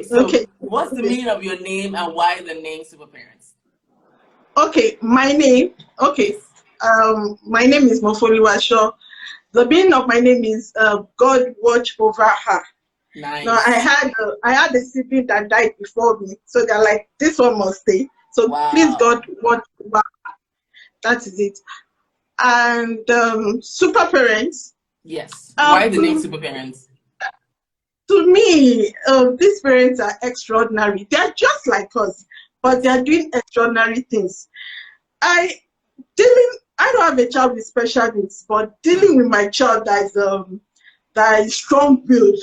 so Okay. what's the meaning of your name and why the name Super Parents? Okay, my name. Okay. Yes. My name is Mofoliwasho. The meaning of my name is God watch over her. Now Nice. I had a sibling that died before me, so they're like, this one must stay. So please Wow. God watch over her. That is it. And super parents. Yes. Why the name Um, Super Parents? to me, these parents are extraordinary. They're just like us, but Yes. they're doing extraordinary things. I I don't have a child with special needs, but dealing with my child that is strong-willed.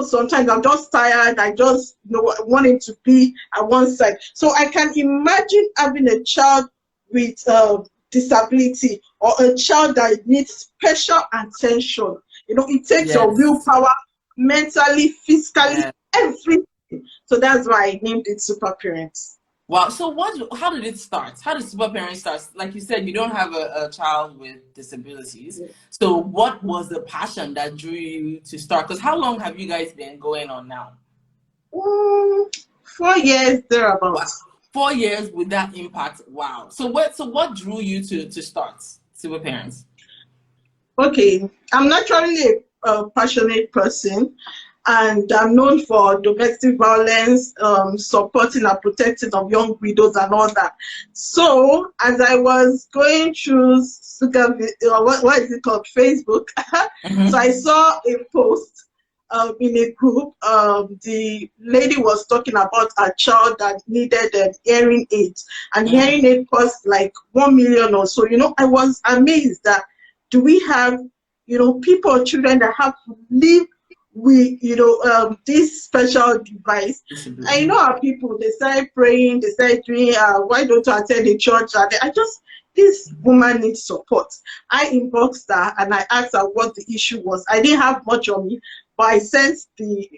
Sometimes I'm just tired. I just want him to be at one side. So I can imagine having a child with disability or a child that needs special attention. It takes your Yes. willpower, mentally, physically, Yeah. everything. So that's why I named it Super Parents. Wow. So how did it start? How did Super Parents start? Like you said, you don't have a child with disabilities. So what was the passion that drew you to start? Because how long have you guys been going on now? Mm, 4 years Wow. thereabouts. 4 years with that impact. Wow. So what drew you to start Super Parents? Okay, I'm naturally a passionate person, and I'm known for domestic violence, supporting and protecting of young widows and all that. So, as I was going through what is it called, Facebook, so I Mm-hmm. saw a post in a group. The lady was talking about a child that needed an hearing aid, and Mm. hearing aid cost like 1 million or so. I was amazed that do we have people or children that have to live with this special device. And Disability. our people, they started praying, they started doing why don't you attend the church? And I just, this woman needs support. I inboxed her and I asked her what the issue was. I didn't have much on me, but I sent the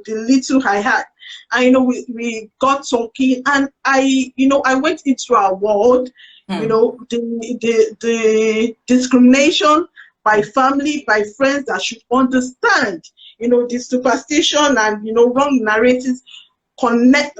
little I had. And we got talking, and I went into our world, Hmm. the discrimination by family, by friends that should understand, the superstition and wrong narratives connected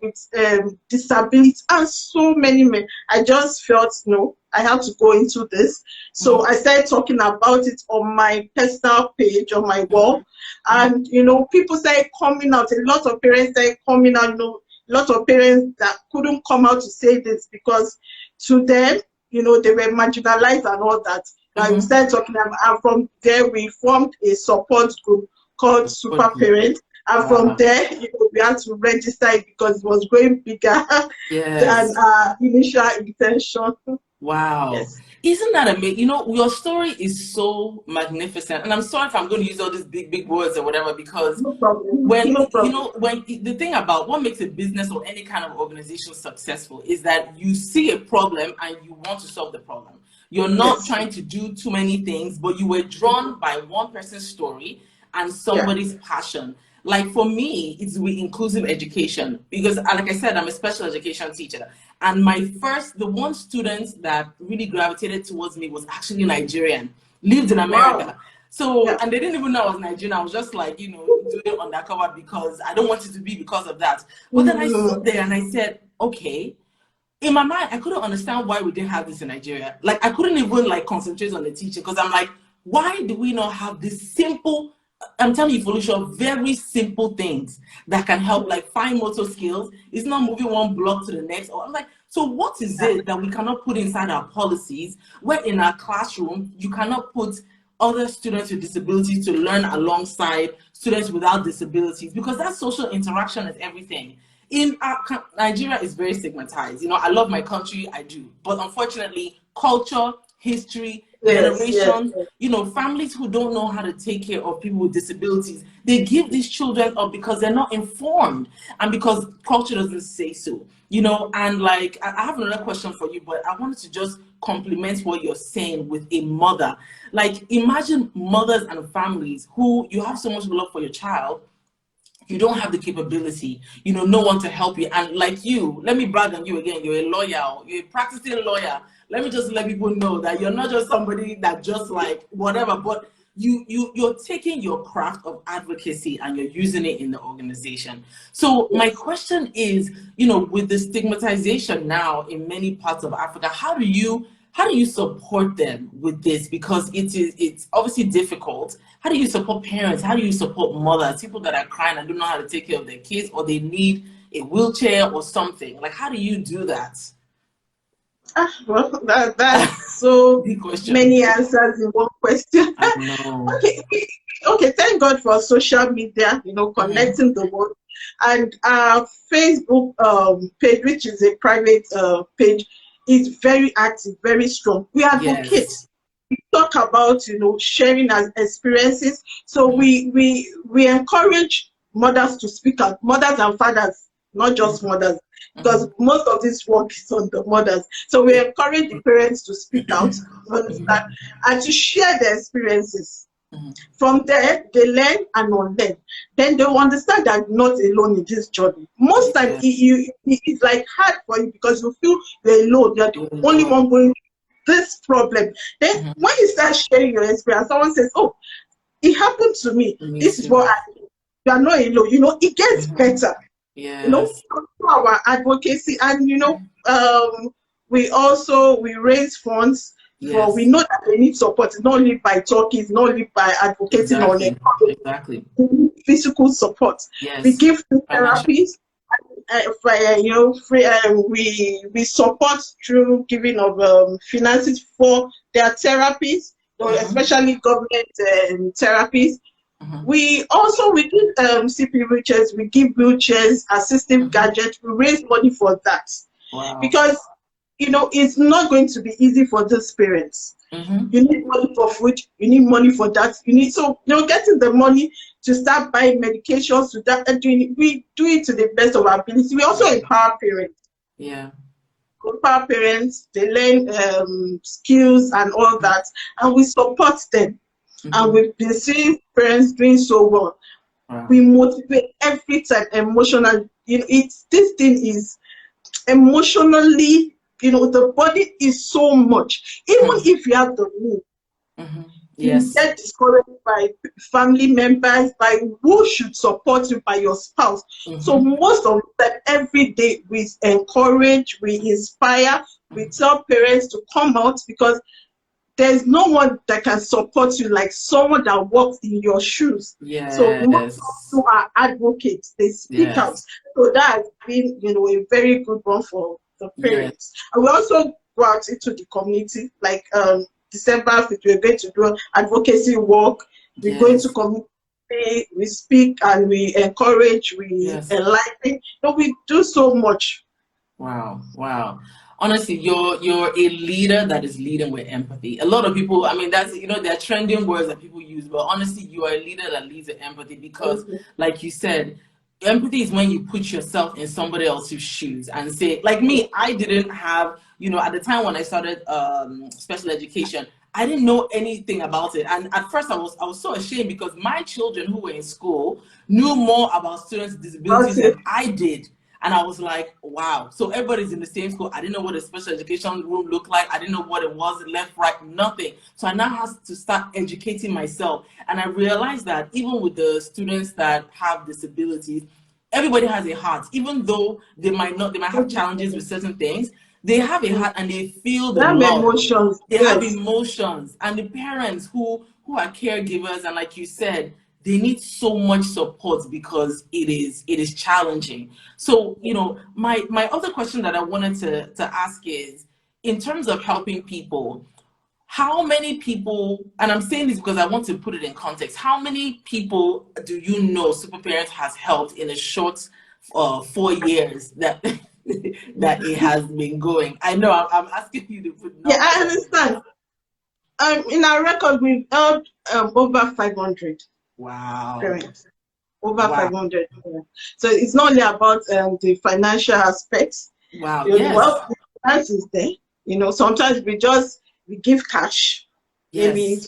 with disability, and so many men. I just felt no, I have to go into this. So Mm-hmm. I started talking about it on my personal page, on my Mm-hmm. wall, and people started coming out. A lot of parents started coming out. A lot of parents that couldn't come out to say this because to them, they were marginalized and all that. Now we Mm-hmm. started talking about, and from there we formed a support group called Good Super group. Parents. And from Wow. there, we had to register it because it was going bigger than Yes. our initial intention. Wow. Yes. Isn't that amazing? Your story is so magnificent. And I'm sorry if I'm going to use all these big, big words or whatever, because No problem. when, No problem. when the thing about what makes a business or any kind of organization successful is that you see a problem and you want to solve the problem. You're not Yes. trying to do too many things, but you were drawn by one person's story and Yeah. somebody's passion. Like for me, it's with inclusive education because, like I said, I'm a special education teacher. And the one student that really gravitated towards me was actually Nigerian, lived in Wow. America. So, Yeah. and they didn't even know I was Nigerian. I was just like, doing undercover because I don't want it to be because of that. But then I stood Mm, there and I said, okay, in my mind, I couldn't understand why we didn't have this in Nigeria. Like, I couldn't even like concentrate on the teaching because I'm like, why do we not have this simple? I'm telling you, Folusho, very simple things that can help, like fine motor skills. It's not moving one block to the next. Or I'm like, so what is yeah. it that we cannot put inside our policies? Where in our classroom you cannot put other students with disabilities to learn alongside students without disabilities, because that social interaction is everything. In Nigeria is very stigmatized. I love my country, I do, but unfortunately, culture, history, Yes. Yes. generations, families who don't know how to take care of people with disabilities, they give these children up because they're not informed and because culture doesn't say so. And like I have another question for you, but I wanted to just complement what you're saying with a mother. Like, imagine mothers and families who you have so much love for your child, you don't have the capability, no one to help you. And like you, let me brag on you again, you're a lawyer, you're a practicing lawyer. Let me just let people know that you're not just somebody that just like whatever, but you're taking your craft of advocacy and you're using it in the organization. So my question is, with the stigmatization now in many parts of Africa, how do you support them with this? Because it's obviously difficult. How do you support parents? How do you support mothers, people that are crying and don't know how to take care of their kids, or they need a wheelchair or something? Like, how do you do that? Well, that's so many answers in one question. I know. Okay, thank God for social media, connecting the world. And our Facebook page, which is a private page, is very active, very strong. We advocate. Yes. We talk about, sharing our experiences. So we encourage mothers to speak out, mothers and fathers, not just mothers, because most of this work is on the mothers. So we encourage the parents to speak out, and to share their experiences. From there, they learn and unlearn. Then they will understand that you're not alone in this journey. Most times, it's like hard for you because you feel you're alone. You're the only one going through this problem. Then when you start sharing your experience, someone says, "Oh, it happened to me. This is what I do." You are not alone. It gets better. Yes. Through our advocacy, and we raise funds. For we know that they need support. It's not only by talking, it's not only by advocating on it. Exactly. We need physical support. Yes. We give free therapies. We support through giving of finances for their therapies, especially government therapies. We give CP wheelchairs, we give wheelchairs, assistive gadgets, we raise money for that. Wow. Because it's not going to be easy for those parents. You need money for food, you need money for that, getting the money to start buying medications, to that, we do it to the best of our ability. We also empower parents. Yeah. Empower parents, they learn skills and all that, and we support them. And we've been seeing parents doing so well. Wow. We motivate every time emotionally. This thing is emotionally, the body is so much. Even if you have the need, yes, you get discouraged by family members, by who should support you, by your spouse. So most of the time, every day, we encourage, we inspire, we tell parents to come out, because there's no one that can support you like someone that walks in your shoes. Yes. So most who are advocates, they speak out. So that has been, a very good one for the parents. Yes. And we also go out into the community, like December, we're going to do enadvocacy work. We're going to community, we speak and we encourage, we enlighten. We do so much. Wow, wow. Honestly, you're a leader that is leading with empathy. A lot of people, that's, they're trending words that people use, but honestly, you are a leader that leads with empathy, because like you said, empathy is when you put yourself in somebody else's shoes and say, like me, I didn't have, at the time when I started special education, I didn't know anything about it. And at first I was so ashamed, because my children who were in school knew more about students with disabilities than I did. And I was like, wow. So everybody's in the same school. I didn't know what a special education room looked like. I didn't know what it was, left, right, nothing. So I now have to start educating myself. And I realized that even with the students that have disabilities, everybody has a heart. Even though they might have challenges with certain things, they have a heart and they feel the love. Emotions. They have emotions. And the parents who are caregivers, and like you said, they need so much support, because it is challenging. So, my other question that I wanted to ask is, in terms of helping people, how many people, and I'm saying this because I want to put it in context, how many people do you know Super Parents has helped in a short 4 years that that it has been going? I know I'm asking you to put numbers. Yeah, I understand. In our record, we've helped over 500. Wow. Parents. Over 500. So it's not only about the financial aspects. Wow. Well, the finance is there. Sometimes we give cash. Maybe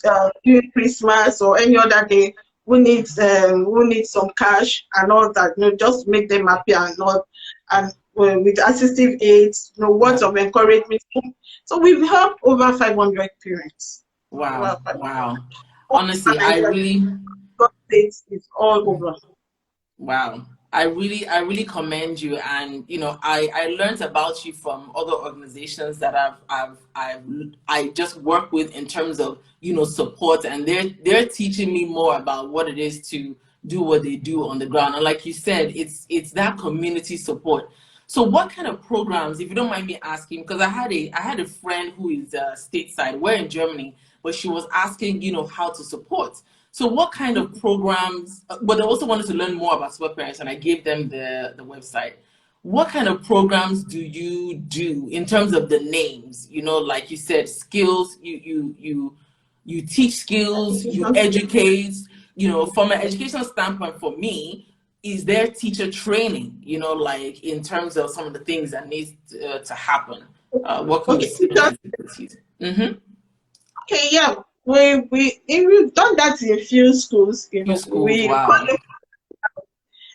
during Christmas or any other day, we need some cash and all that. Just make them happy and all. And with assistive aids, words of encouragement. So we've helped over 500 parents. Wow. Wow. Honestly, I really, States is all over. wow. I really commend you, and I learned about you from other organizations that I just work with in terms of support, and they're teaching me more about what it is to do what they do on the ground. And like you said, it's that community support. So what kind of programs, if you don't mind me asking, because I had a friend who is stateside, we're in Germany, but she was asking how to support. So what kind of programs, but they also wanted to learn more about super parents, and I gave them the website. What kind of programs do you do in terms of the names? Like you said, skills, you teach skills, you educate, from an educational standpoint. For me, is there teacher training, like in terms of some of the things that needs to happen, working with students with disabilities? Okay, yeah. We've done that in a few schools, Few schools, we wow.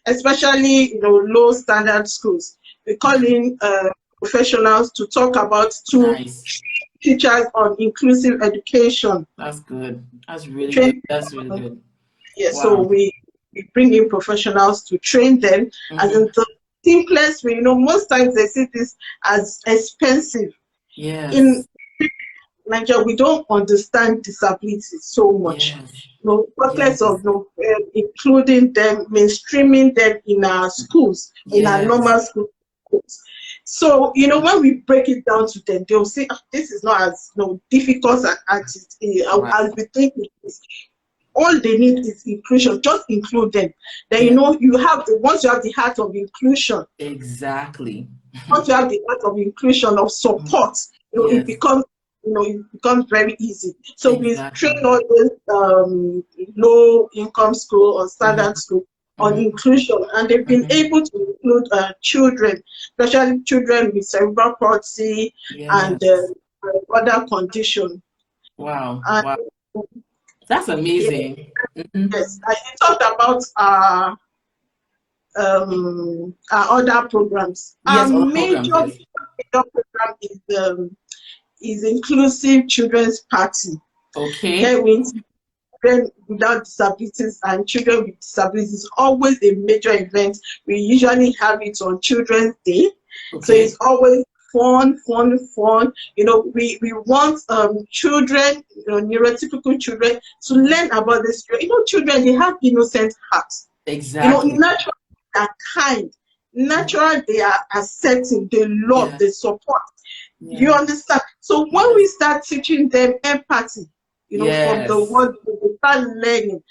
especially low standard schools. We call in professionals to talk about to Nice. teachers on inclusive education. That's good. That's really good. That's really good. Yeah, so Wow. we bring in professionals to train them. As in the simplest way, most times they see this as expensive. Yes. In Nigeria, we don't understand disabilities so much. Yes. Process Yes. of including them, mainstreaming them in our schools, in our normal schools. So, when we break it down to them, they'll say, this is not as difficult as as we think it is. All they need is inclusion. Just include them. Then you have once you have the heart of inclusion. Exactly. Once you have the heart of inclusion, of support, it becomes very easy. So we train all those low income school or standard school on inclusion, and they've been able to include children, especially children with cerebral palsy and other conditions. Wow. And, wow. That's amazing. Yes, I talked about our other programs. Yes, Our other major programs, program is Inclusive Children's Party. Okay. Here we children without disabilities and children with disabilities. Always a major event. We usually have it on Children's Day. Okay. So it's always fun. We want children, neurotypical children, to learn about this. Children, they have innocent hearts. Exactly. Naturally they are kind. Naturally they are accepting. They love. They support. You understand? So when we start teaching them empathy, from the world, we start learning.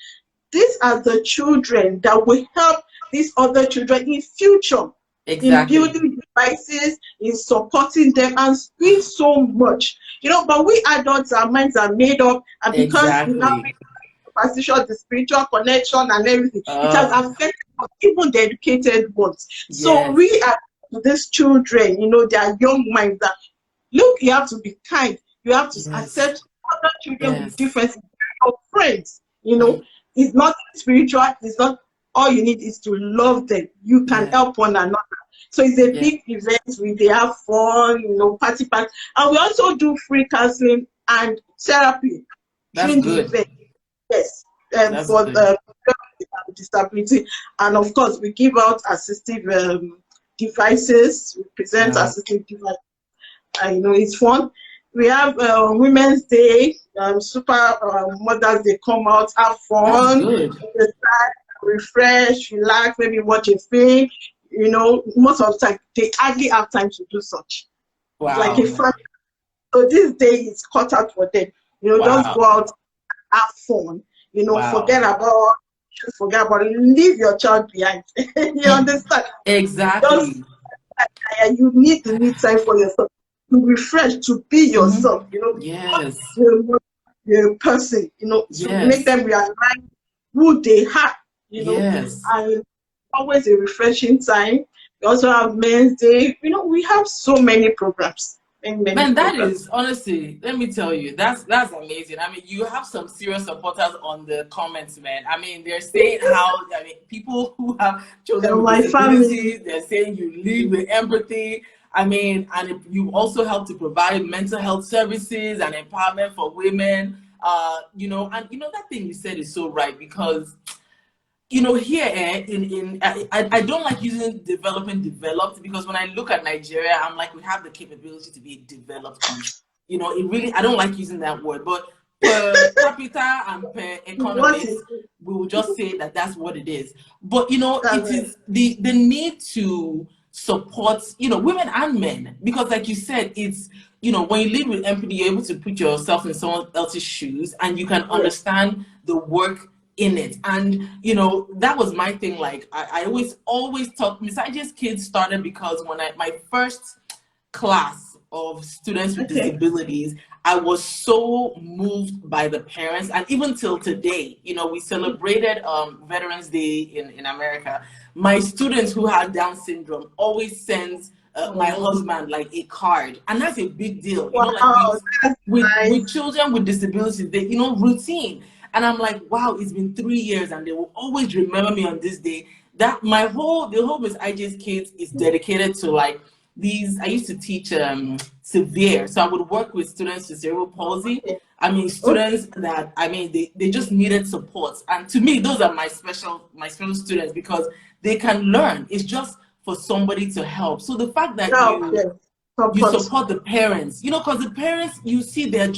These are the children that will help these other children in future. Exactly. In building devices, in supporting them, and doing so much. But we adults, our minds are made up, and because we now superstition, the spiritual connection and everything, it has affected even the educated ones. So we are these children, they are young minds that look, you have to be kind, you have to accept other children with differences. Your friends, it's not spiritual, it's not all you need is to love them. You can help one another. So it's a big event. They have fun, party, and we also do free counseling and therapy. That's good. The event. Yes, for the disability, and of course we give out assistive devices. We present assistive devices. It's fun. We have Women's Day, Super Mothers. They come out, have fun, refresh, relax, maybe watch a film. Most of the time they hardly have time to do such. Wow. Like a family. So this day is cut out for them. Just go out, have fun. Forget about it. Leave your child behind. You understand? Exactly. You need to need time for yourself, to refresh, to be yourself. Yes. The person. To make them realize who they are. And always a refreshing time. We also have Men's Day. We have so many programs. Man, that is honestly, let me tell you, that's amazing. I mean, you have some serious supporters on the comments, man. I mean, they're saying how people who have children with disabilities, they're saying you lead with empathy. I mean, and you also help to provide mental health services and empowerment for women. You know, and you know that thing you said is so right, because you know, here I don't like using developed, because when I look at Nigeria, I'm like, we have the capability to be a developed country. You know, it really, I don't like using that word, but per capita and per economist, we will just say that that's what it is. But you know, it is the need to support, you know, women and men, because like you said, it's, you know, when you live with empathy, you're able to put yourself in someone else's shoes, and you can understand the work in it. And you know, that was my thing. Like I always taught Mrs Ijeoma's kids started because when my first class of students with disabilities, I was so moved by the parents. And even till today, you know, we celebrated Veterans Day in America. My students who had Down syndrome always sends my husband like a card, and that's a big deal. You know, like with children with disabilities, they, you know, routine. And I'm like, wow, it's been 3 years, and they will always remember me on this day. That the whole Miss Ijeoma's kids is dedicated to like these. I used to teach severe, so I would work with students with cerebral palsy. I mean, students that, I mean, they just needed support. And to me, those are my special students, because they can learn. It's just for somebody to help. So the fact that you support the parents, you know, because the parents, you see, they're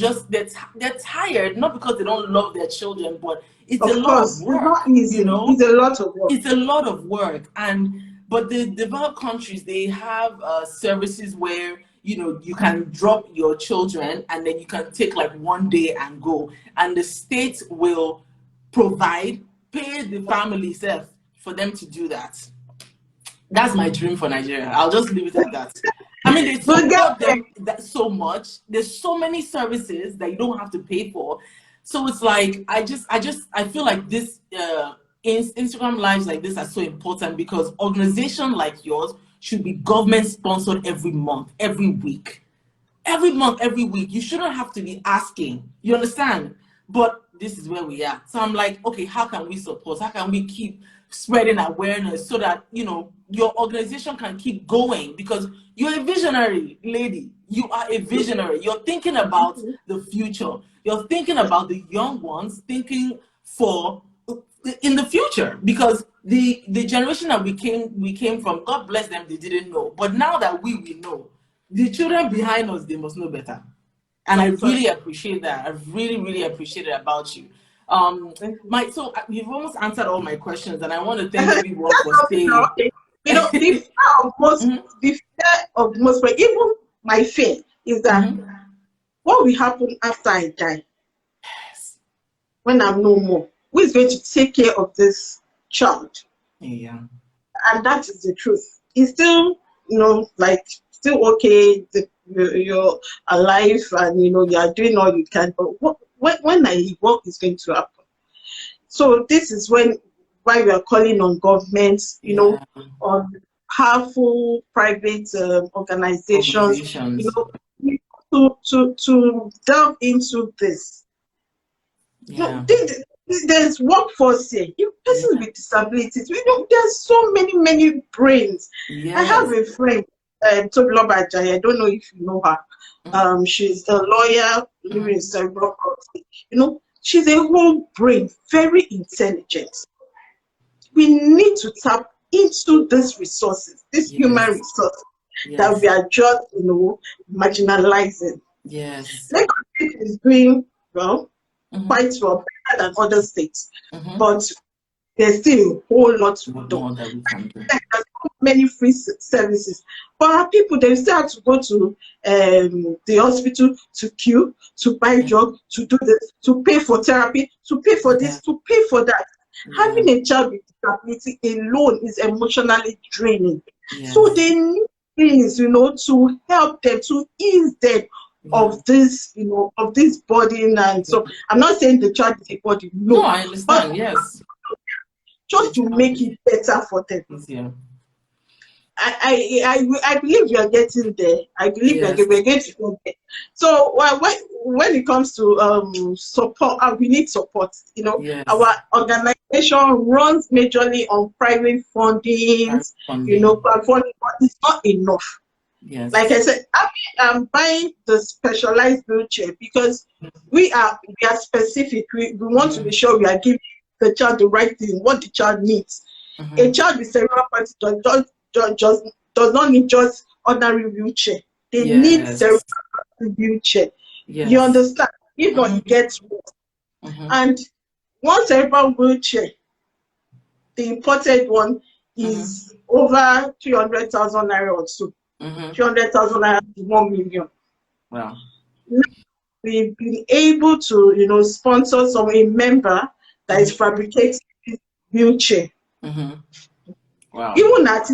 tired, not because they don't love their children, but it's a lot of work. It's not easy, you know? It's a lot of work. It's a lot of work. But the developed countries, they have services where, you know, you can drop your children and then you can take like 1 day and go, and the state will pay the family self for them to do that. That's my dream for Nigeria. I'll just leave it at that. I mean, they support them so much. There's so many services that you don't have to pay for. So it's like, I feel like this Instagram lives like this are so important, because organizations like yours should be government sponsored every month, every week. Every month, every week. You shouldn't have to be asking. You understand? But this is where we are. So I'm like, okay, how can we support? How can we keep spreading awareness so that, you know, your organization can keep going? Because you're a visionary lady. You are a visionary. You're thinking about the future. You're thinking about the young ones, thinking in the future, because the generation that we came from, God bless them, they didn't know. But now that we know, the children behind us, they must know better. And I really appreciate that. I really, really appreciate it about you. So you've almost answered all my questions, and I want to thank everyone for staying. You know, the fear of most, but even my fear is that what will happen after I die? Yes. When I'm no more, who is going to take care of this child? Yeah. And that is the truth. It's still, you know, like, still okay. You're alive, and you know, you're doing all you can. But when what is going to happen? So this is why we are calling on governments, you know, on powerful private organizations, you know, to delve into this. Yeah. You know, there's workforce here. Persons with disabilities, you know, there's so many brains. Yes. I have a friend, Tobiloba Ajayi. I don't know if you know her. She's a lawyer living in cerebral palsy. You know, she's a whole brain, very intelligent. We need to tap into these resources, these human resources that we are just, you know, marginalizing. Yes. Lagos State is doing well, quite well, better than other states, but there's still a whole lot to do. There's so many free services. But our people, they still have to go to the hospital to queue, to buy drugs, to do this, to pay for therapy, to pay for this, to pay for that. Having a child with disability alone is emotionally draining. So they need things, you know, to help them, to ease them of this, you know, of this burden. And so I'm not saying the child is a burden. No, I understand. But yes, just to make it better for them. Yeah. I believe we are getting there. I believe we're going to get there. So when it comes to support, we need support. You know, our organization runs majorly on private funding. You know, funding, but it's not enough. Yes. Like I said, I'm buying the specialized wheelchair because we are specific. We want to be sure we are giving the child the right thing, what the child needs. A child with cerebral palsy does not need just ordinary wheelchair. They need Yes. cerebral palsy wheelchair. Yes. You understand? If not, it gets worse. And one cerebral wheelchair, the imported one, is over 300,000 naira or so. 300,000 naira to 1 million. Wow. We've been able to, sponsor a member that is fabricating this wheelchair. Wow. Even at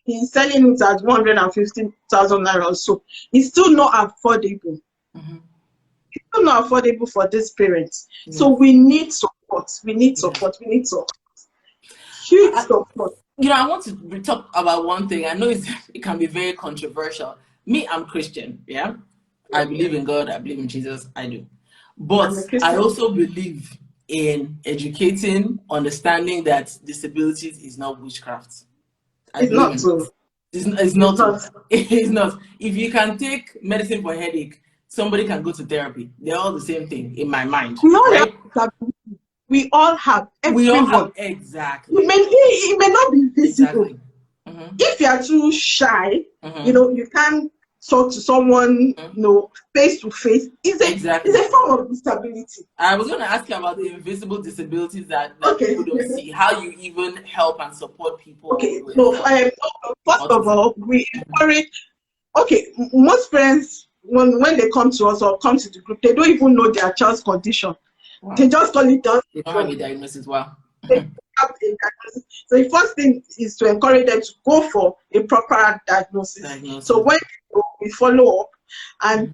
he's selling it at 150,000 naira or so. It's still not affordable. It's still not affordable for these parents. So we need support. We need support. We need support. Huge support. I want to talk about one thing. I know it can be very controversial. Me, I'm Christian. Yeah, I believe in God. I believe in Jesus. I do, but I also believe in educating, understanding that disabilities is not witchcraft. It's not so. It's not. It's not. If you can take medicine for headache, somebody can go to therapy. They're all the same thing in my mind. We all have. Everyone. We all have, exactly. It may not be visible. Exactly. If you are too shy, you can't talk to someone, face to face. It's a form of disability. I was going to ask you about the invisible disabilities that people don't see. How you even help and support people. Okay. First of all, we encourage. Okay, most parents when they come to us or come to the group, they don't even know their child's condition. Wow. They just call it down. They don't have a diagnosis. Wow. They have a diagnosis. So the first thing is to encourage them to go for a proper diagnosis. So when we follow up and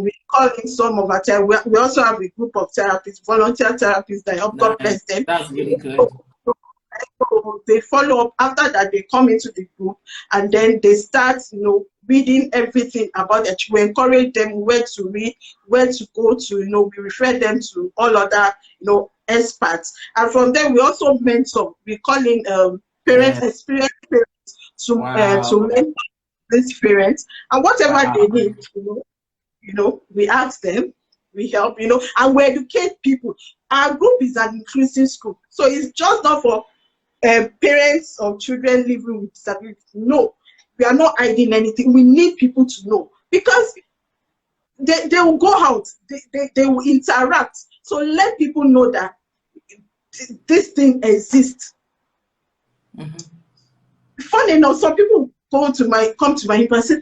we call in some of our therapists, we also have a group of therapists, volunteer therapists that help. God bless them. That's really good. So they follow up. After that, they come into the group and then they start, reading everything about it. We encourage them where to read, where to go to, we refer them to all other, experts. And from there, we also mentor. We call in parents, experienced parents to mentor these parents. And whatever they need, we ask them, we help, and we educate people. Our group is an inclusive school. So it's just not for parents of children living with disabilities. No, we are not hiding anything. We need people to know because they will go out, they will interact. So let people know that this thing exists. Funny enough, some people come to my hip and say,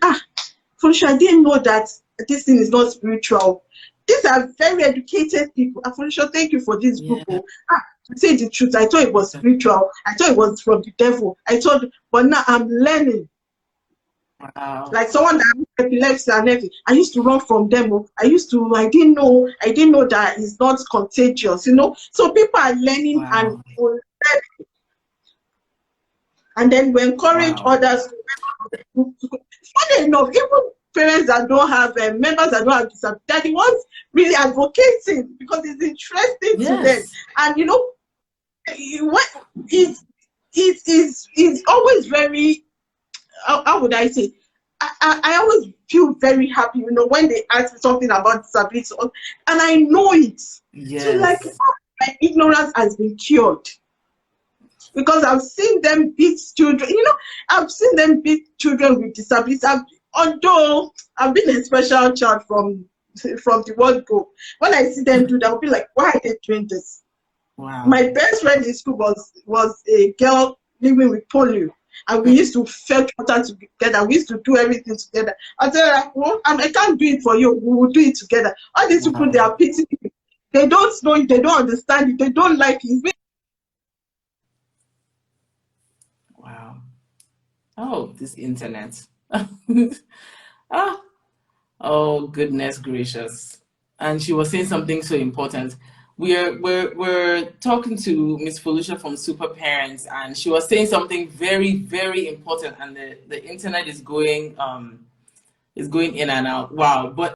Folusho, I didn't know that this thing is not spiritual. These are very educated people. Folusho, thank you for this group. To say the truth, I thought it was spiritual. I thought it was from the devil. But now I'm learning. Wow. Like someone that has epilepsy and everything. I used to run from them. I didn't know that it's not contagious, So people are learning and then we encourage others to funny enough, even parents that don't have members that don't have disability, they're the ones really advocating because it's interesting to them. And it's always very, how would I say, I always feel very happy, when they ask me something about disability, and I know it. So like, my ignorance has been cured. Because I've seen them beat children, I've seen them beat children with disabilities. Although I've been a special child from the word go, when I see them do that, I'll be like, why are they doing this? Wow. My best friend in school was a girl living with polio, and we used to fetch water together. We used to do everything together. I said, I can't do it for you. We will do it together. All these people, they are pitying me. They don't know it. They don't understand it. They don't like it. Wow. Oh, this internet. Oh, goodness gracious. And she was saying something so important. We're talking to Miss Folusho from Super Parents, and she was saying something very, very important, and the internet is going in and out. Wow. But